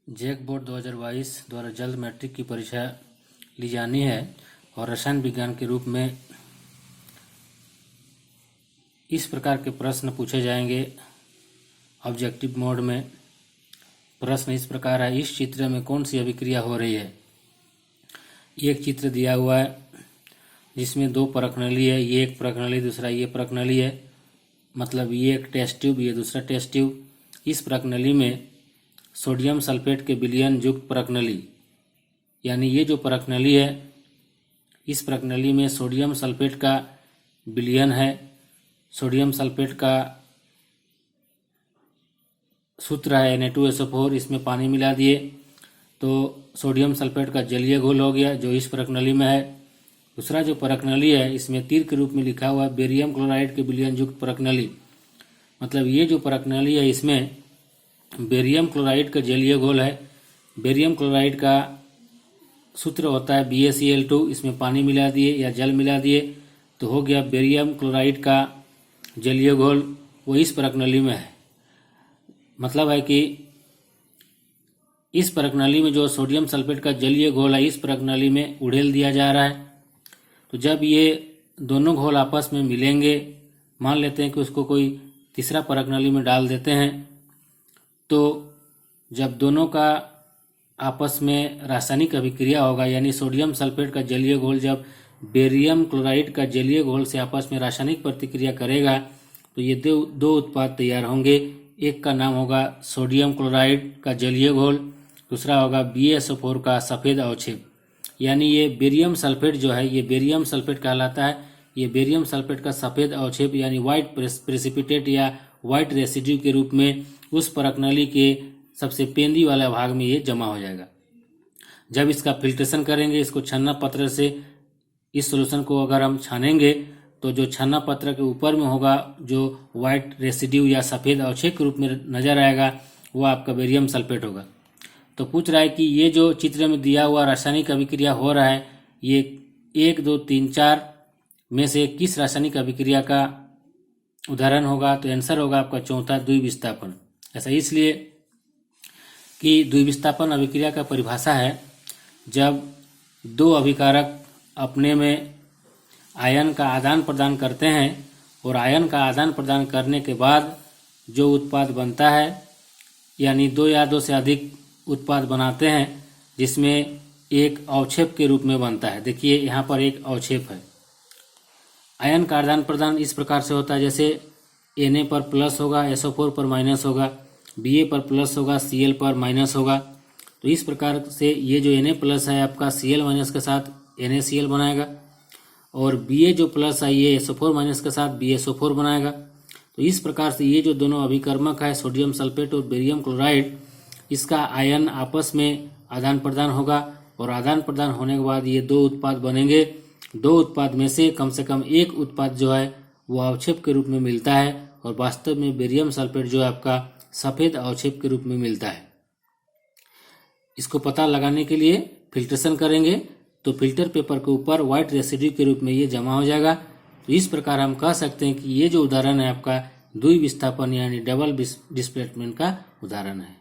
JAC board 2022 द्वारा जल्द matric की परीक्षा ली जानी है और रसायन विज्ञान के रूप में इस प्रकार के प्रश्न पूछे जाएंगे। ऑब्जेक्टिव मोड में प्रश्न इस प्रकार है, इस चित्र में कौन सी अभिक्रिया हो रही है। एक चित्र दिया हुआ है जिसमें दो परखनली है, ये एक परखनली दूसरा ये परखनली है, मतलब ये एक टेस्ट ट्यूब ये दूसरा टेस्ट ट्यूब। इस परखनली में सोडियम सल्फेट के विलयन युक्त परखनली, यानी ये जो परखनली है इस परखनली में सोडियम सल्फेट का विलयन है। सोडियम सल्फेट का सूत्र है Na2SO4, इसमें पानी मिला दिए तो सोडियम सल्फेट का जलीय घोल हो गया जो इस परखनली में है। दूसरा जो परखनली है इसमें तीर के रूप में लिखा हुआ है बेरियम क्लोराइड के विलयन युक्त परखनली, मतलब ये जो परखनली है इसमें बेरियम क्लोराइड का जलीय घोल है। बेरियम क्लोराइड का सूत्र होता है BaCl2, इसमें पानी मिला दिए या जल मिला दिए तो हो गया बेरियम क्लोराइड का जलीय घोल, वो इस परखनली में है। मतलब है कि इस परखनली में जो सोडियम सल्फेट का जलीय घोल है इस परखनली में उड़ेल दिया जा रहा है। तो जब ये दोनों घोल आपस में मिलेंगे, मान लेते हैं कि उसको कोई तीसरा परखनली में डाल देते हैं, तो जब दोनों का आपस में रासायनिक अभिक्रिया होगा, यानी सोडियम सल्फेट का जलीय घोल जब बेरियम क्लोराइड का जलीय घोल से आपस में रासायनिक प्रतिक्रिया करेगा तो ये दो उत्पाद तैयार होंगे। एक का नाम होगा सोडियम क्लोराइड का जलीय घोल, दूसरा होगा BaSO4 का सफ़ेद अवक्षेप। यानी ये बेरियम सल्फेट जो है ये बेरियम सल्फेट कहलाता है। ये बेरियम सल्फेट का सफ़ेद अवक्षेप यानी वाइट प्रेसिपिटेट या वाइट रेसिड्यू के रूप में उस परखनली के सबसे पेंदी वाला भाग में ये जमा हो जाएगा। जब इसका फिल्ट्रेशन करेंगे, इसको छन्ना पत्र से इस सॉल्यूशन को अगर हम छानेंगे तो जो छन्ना पत्र के ऊपर में होगा जो वाइट रेसिड्यू या सफ़ेद अवक्षेप के रूप में नजर आएगा वो आपका बेरियम सल्फेट होगा। तो पूछ रहा है कि ये जो चित्र में दिया हुआ रासायनिक अभिक्रिया हो रहा है ये 1, 2, 3, 4 में से किस रासायनिक अभिक्रिया का उदाहरण होगा। तो आंसर होगा आपका चौथा द्विविस्थापन। ऐसा इसलिए कि द्विविस्थापन अभिक्रिया का परिभाषा है जब दो अभिकारक अपने में आयन का आदान प्रदान करते हैं और आयन का आदान प्रदान करने के बाद जो उत्पाद बनता है, यानी दो या दो से अधिक उत्पाद बनाते हैं जिसमें एक अवक्षेप के रूप में बनता है। देखिए यहाँ पर एक अवक्षेप है। आयन का आदान प्रदान इस प्रकार से होता है जैसे Na पर प्लस होगा SO4 पर माइनस होगा, Ba पर प्लस होगा Cl पर माइनस होगा। तो इस प्रकार से ये जो Na प्लस है आपका Cl माइनस के साथ NaCl बनाएगा और Ba जो प्लस है ये SO4 माइनस के साथ BaSO4 बनाएगा। तो इस प्रकार से ये जो दोनों अभिकर्मक है सोडियम सल्फेट और बेरियम क्लोराइड, इसका आयन आपस में आदान प्रदान होगा और आदान प्रदान होने के बाद ये दो उत्पाद बनेंगे। दो उत्पाद में से कम एक उत्पाद जो है वो अवक्षेप के रूप में मिलता है और वास्तव में बेरियम सल्फेट जो है आपका सफ़ेद अवक्षेप के रूप में मिलता है। इसको पता लगाने के लिए फिल्ट्रेशन करेंगे तो फिल्टर पेपर के ऊपर व्हाइट रेसिड्यू के रूप में ये जमा हो जाएगा। तो इस प्रकार हम कह सकते हैं कि ये जो उदाहरण है आपका द्विविस्थापन यानी डबल डिस्प्लेसमेंट का उदाहरण है।